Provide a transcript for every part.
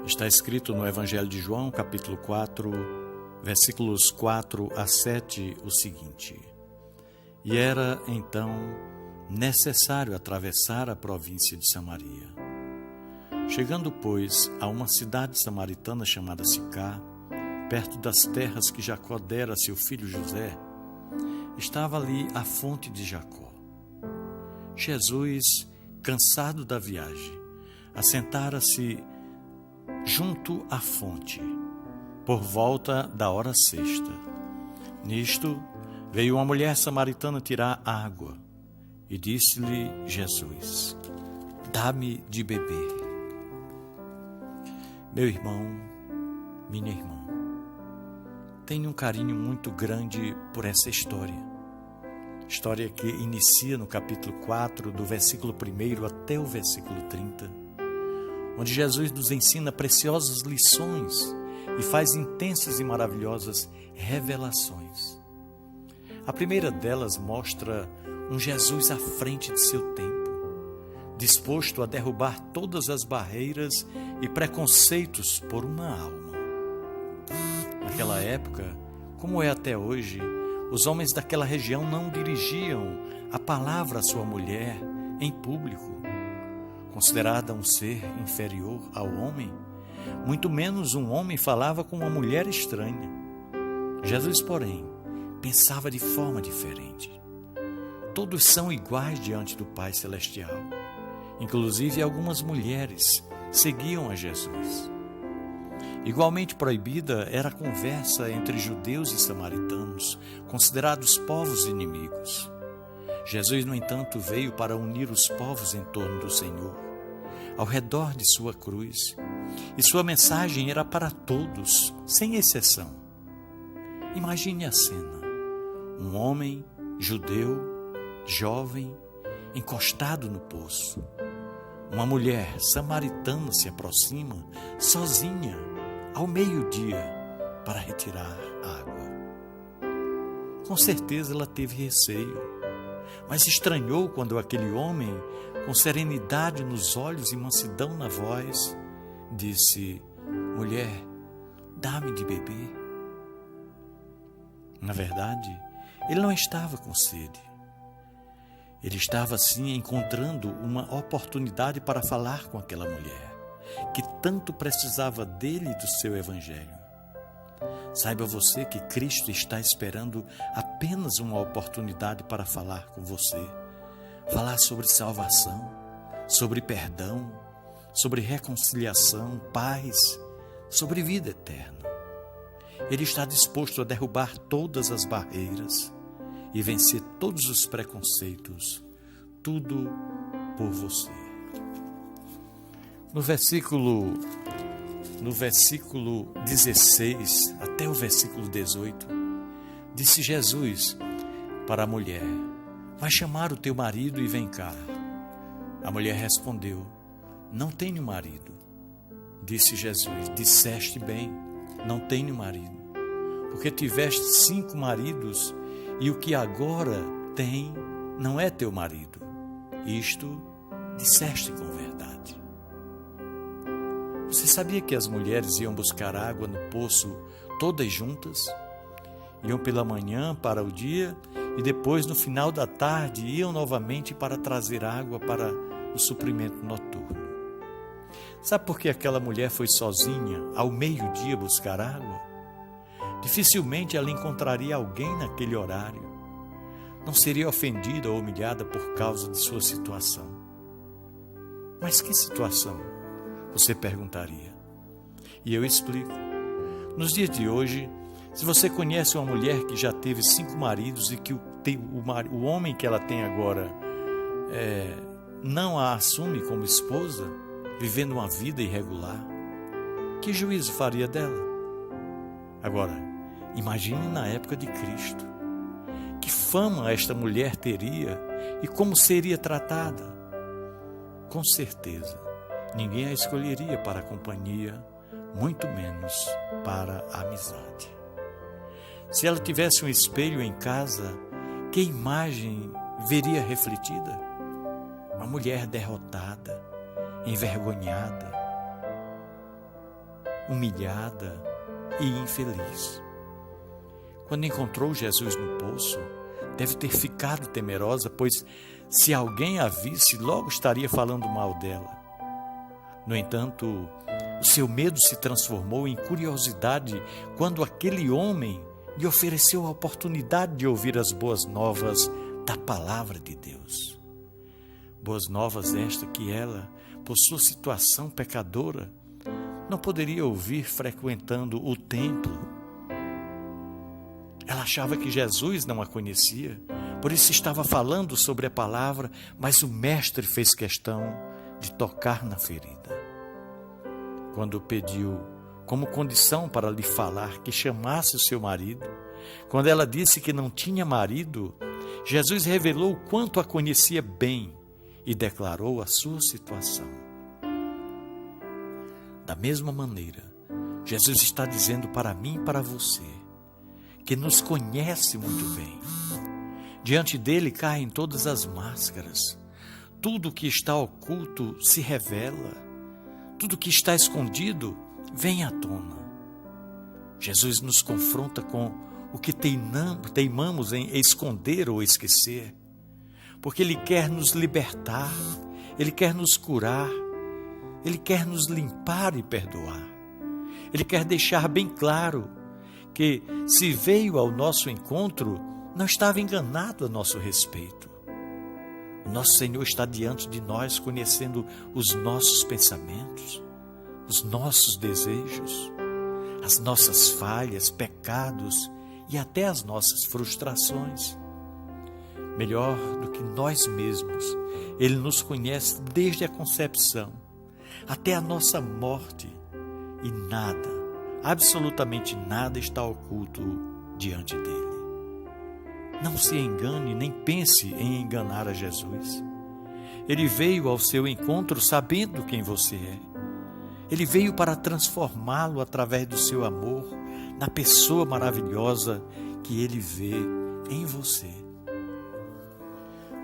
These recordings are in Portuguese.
Está escrito no Evangelho de João, capítulo 4, versículos 4 a 7, o seguinte: E era, então, necessário atravessar a província de Samaria. Chegando, pois, a uma cidade samaritana chamada Sicá, perto das terras que Jacó dera a seu filho José, estava ali a fonte de Jacó. Jesus, cansado da viagem, assentara-se junto à fonte, por volta da hora sexta. Nisto, veio uma mulher samaritana tirar água, e disse-lhe Jesus: Dá-me de beber. Meu irmão, minha irmã, tenho um carinho muito grande por essa história. História que inicia no capítulo 4, do versículo 1 até o versículo 30, onde Jesus nos ensina preciosas lições e faz intensas e maravilhosas revelações. A primeira delas mostra um Jesus à frente de seu tempo, disposto a derrubar todas as barreiras e preconceitos por uma alma. Naquela época, como é até hoje, os homens daquela região não dirigiam a palavra à sua mulher em público, considerada um ser inferior ao homem. Muito menos um homem falava com uma mulher estranha. Jesus, porém, pensava de forma diferente. Todos são iguais diante do Pai Celestial. Inclusive, algumas mulheres seguiam a Jesus. Igualmente proibida era a conversa entre judeus e samaritanos, considerados povos inimigos. Jesus, no entanto, veio para unir os povos em torno do Senhor, ao redor de sua cruz, e sua mensagem era para todos, sem exceção. Imagine a cena: um homem judeu, jovem, encostado no poço. Uma mulher samaritana se aproxima, sozinha, ao meio-dia, para retirar água. Com certeza ela teve receio, mas estranhou quando aquele homem, com serenidade nos olhos e mansidão na voz, disse: Mulher, dá-me de beber. Na verdade, ele não estava com sede. Ele estava, sim, encontrando uma oportunidade para falar com aquela mulher, que tanto precisava dele e do seu evangelho. Saiba você que Cristo está esperando apenas uma oportunidade para falar com você. Falar sobre salvação, sobre perdão, sobre reconciliação, paz, sobre vida eterna. Ele está disposto a derrubar todas as barreiras e vencer todos os preconceitos, tudo por você. No versículo 16 até o versículo 18, disse Jesus para a mulher: Vai chamar o teu marido e vem cá. A mulher respondeu: Não tenho marido. Disse Jesus: Disseste bem, não tenho marido, porque tiveste 5 maridos e o que agora tem não é teu marido. Isto disseste com verdade. Você sabia que as mulheres iam buscar água no poço todas juntas? Iam pela manhã para o dia e depois, no final da tarde, iam novamente para trazer água para o suprimento noturno. Sabe por que aquela mulher foi sozinha ao meio-dia buscar água? Dificilmente ela encontraria alguém naquele horário. Não seria ofendida ou humilhada por causa de sua situação. Mas que situação? Você perguntaria. E eu explico. Nos dias de hoje, se você conhece uma mulher que já teve 5 maridos e que o homem que ela tem agora não a assume como esposa, vivendo uma vida irregular, que juízo faria dela? Agora, imagine na época de Cristo. Que fama esta mulher teria e como seria tratada? Com certeza, ninguém a escolheria para a companhia, muito menos para a amizade. Se ela tivesse um espelho em casa, que imagem veria refletida? Uma mulher derrotada, envergonhada. humilhada e infeliz. Quando encontrou Jesus no poço, deve ter ficado temerosa, pois se alguém a visse, logo estaria falando mal dela. No entanto, o seu medo se transformou em curiosidade quando aquele homem lhe ofereceu a oportunidade de ouvir as boas novas da palavra de Deus. Boas novas esta que ela, por sua situação pecadora, não poderia ouvir frequentando o templo. Ela achava que Jesus não a conhecia, por isso estava falando sobre a palavra, mas o mestre fez questão de tocar na ferida. Quando pediu como condição para lhe falar que chamasse o seu marido, quando ela disse que não tinha marido, Jesus revelou o quanto a conhecia bem e declarou a sua situação. Da mesma maneira, Jesus está dizendo para mim e para você, que nos conhece muito bem. Diante dele caem todas as máscaras. Tudo que está oculto se revela. Tudo que está escondido vem à tona. Jesus nos confronta com o que teimamos em esconder ou esquecer, porque Ele quer nos libertar, Ele quer nos curar, Ele quer nos limpar e perdoar. Ele quer deixar bem claro que, se veio ao nosso encontro, não estava enganado a nosso respeito. O nosso Senhor está diante de nós, conhecendo os nossos pensamentos, os nossos desejos, as nossas falhas, pecados e até as nossas frustrações. Melhor do que nós mesmos, Ele nos conhece desde a concepção até a nossa morte, e nada, absolutamente nada está oculto diante dele. Não se engane, nem pense em enganar a Jesus. Ele veio ao seu encontro sabendo quem você é. Ele veio para transformá-lo através do seu amor na pessoa maravilhosa que ele vê em você.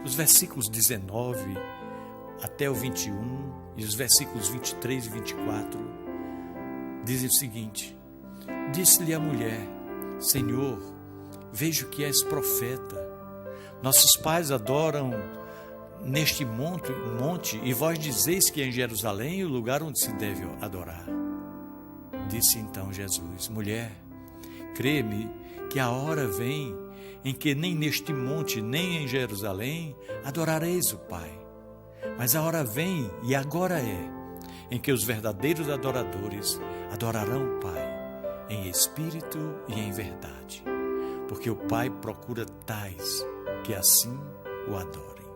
Os versículos 19 até o 21 e os versículos 23 e 24 dizem o seguinte: Disse-lhe a mulher: Senhor, vejo que és profeta. Nossos pais adoram neste monte, e vós dizeis que em Jerusalém é o lugar onde se deve adorar. Disse então Jesus: Mulher, crê-me que a hora vem em que nem neste monte, nem em Jerusalém adorareis o Pai. Mas a hora vem, e agora é, em que os verdadeiros adoradores adorarão o Pai em espírito e em verdade, porque o Pai procura tais que assim o adorem.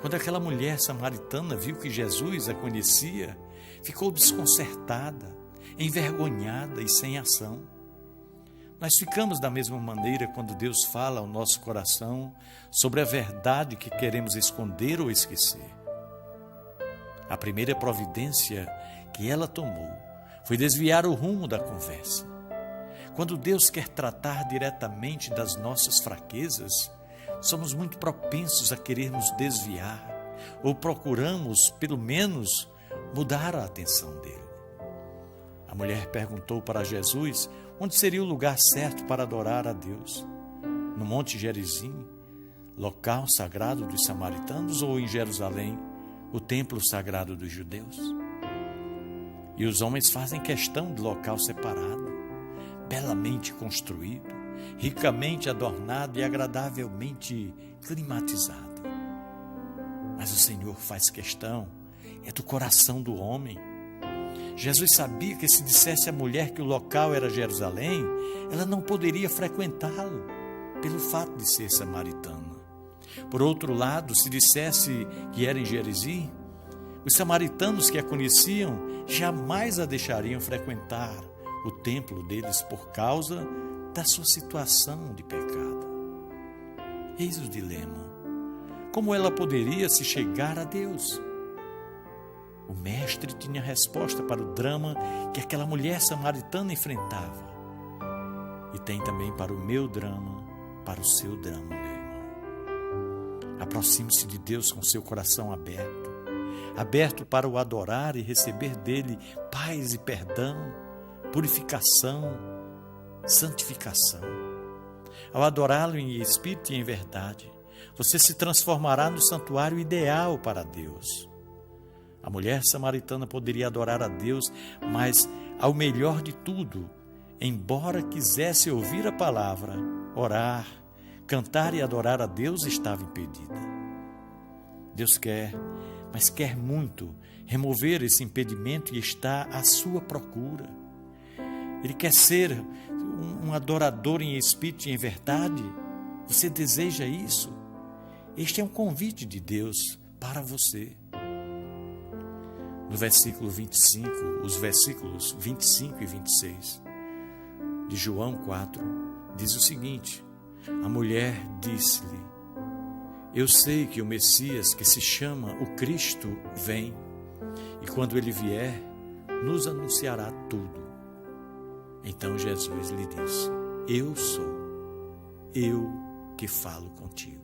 Quando aquela mulher samaritana viu que Jesus a conhecia, ficou desconcertada, envergonhada e sem ação. Nós ficamos da mesma maneira quando Deus fala ao nosso coração sobre a verdade que queremos esconder ou esquecer. A primeira providência que ela tomou foi desviar o rumo da conversa. Quando Deus quer tratar diretamente das nossas fraquezas, somos muito propensos a querer nos desviar, ou procuramos, pelo menos, mudar a atenção dele. A mulher perguntou para Jesus onde seria o lugar certo para adorar a Deus: no Monte Gerizim, local sagrado dos samaritanos, ou em Jerusalém, o templo sagrado dos judeus? E os homens fazem questão de local separado, belamente construído, ricamente adornado e agradavelmente climatizado. Mas o Senhor faz questão do coração do homem. Jesus sabia que se dissesse à mulher que o local era Jerusalém, ela não poderia frequentá-lo, pelo fato de ser samaritana. Por outro lado, se dissesse que era em Gerizim, os samaritanos que a conheciam jamais a deixariam frequentar o templo deles por causa da sua situação de pecado. Eis o dilema: como ela poderia se chegar a Deus? O mestre tinha resposta para o drama que aquela mulher samaritana enfrentava. E tem também para o meu drama, para o seu drama, meu irmão. Aproxime-se de Deus com seu coração aberto. aberto para o adorar e receber dele paz e perdão, purificação, santificação. Ao adorá-lo em espírito e em verdade, você se transformará no santuário ideal para Deus. A mulher samaritana poderia adorar a Deus, mas, ao melhor de tudo, embora quisesse ouvir a palavra, orar, cantar e adorar a Deus, estava impedida. Deus quer, mas quer muito, remover esse impedimento e está à sua procura. Ele quer ser um adorador em espírito e em verdade. Você deseja isso? Este é um convite de Deus para você. No versículo 25, os versículos 25 e 26 de João 4, diz o seguinte: a mulher disse-lhe: eu sei que o Messias, que se chama o Cristo, vem, e quando ele vier, nos anunciará tudo. Então Jesus lhe disse: eu sou, eu que falo contigo.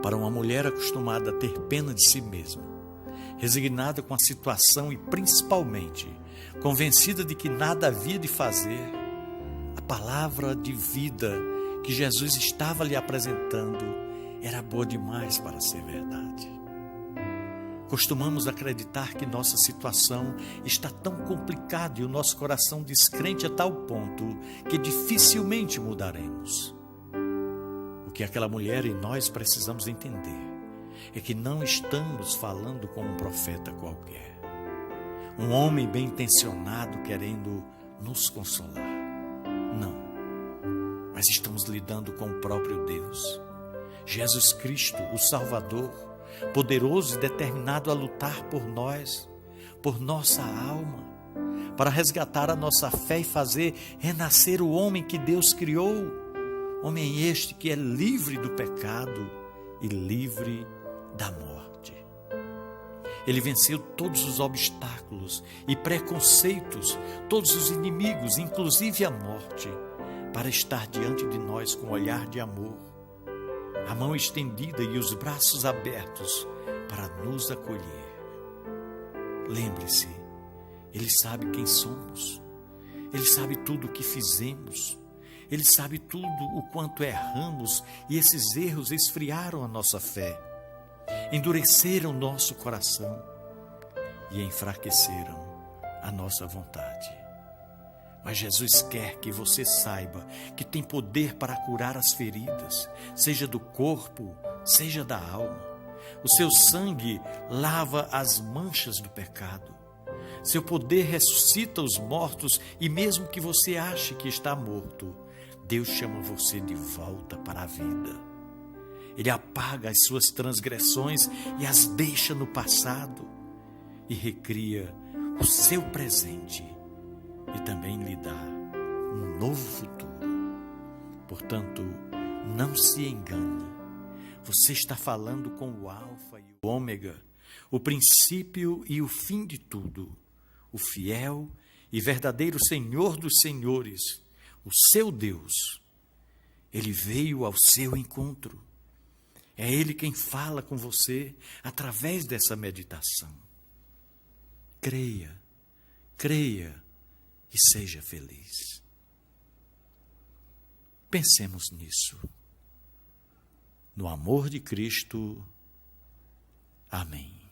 Para uma mulher acostumada a ter pena de si mesma, resignada com a situação e principalmente convencida de que nada havia de fazer, a palavra de vida que Jesus estava lhe apresentando era boa demais para ser verdade. Costumamos acreditar que nossa situação está tão complicada e o nosso coração descrente a tal ponto que dificilmente mudaremos. O que aquela mulher e nós precisamos entender é que não estamos falando com um profeta qualquer, um homem bem intencionado querendo nos consolar. Não, mas estamos lidando com o próprio Deus, Jesus Cristo, o Salvador, poderoso e determinado a lutar por nós, por nossa alma, para resgatar a nossa fé e fazer renascer o homem que Deus criou. Homem este que é livre do pecado e livre da morte. Ele venceu todos os obstáculos e preconceitos, todos os inimigos, inclusive a morte, para estar diante de nós com um olhar de amor, a mão estendida e os braços abertos para nos acolher. Lembre-se, Ele sabe quem somos, Ele sabe tudo o que fizemos, Ele sabe tudo o quanto erramos e esses erros esfriaram a nossa fé, endureceram nosso coração e enfraqueceram a nossa vontade. Mas Jesus quer que você saiba que tem poder para curar as feridas, seja do corpo, seja da alma. O seu sangue lava as manchas do pecado. Seu poder ressuscita os mortos e mesmo que você ache que está morto, Deus chama você de volta para a vida. Ele apaga as suas transgressões e as deixa no passado e recria o seu presente e também lhe dá um novo futuro. Portanto, não se engane. Você está falando com o Alfa e o Ômega, o princípio e o fim de tudo, o fiel e verdadeiro Senhor dos senhores, o seu Deus. Ele veio ao seu encontro. É Ele quem fala com você através dessa meditação. Creia, creia e seja feliz. Pensemos nisso. No amor de Cristo. Amém.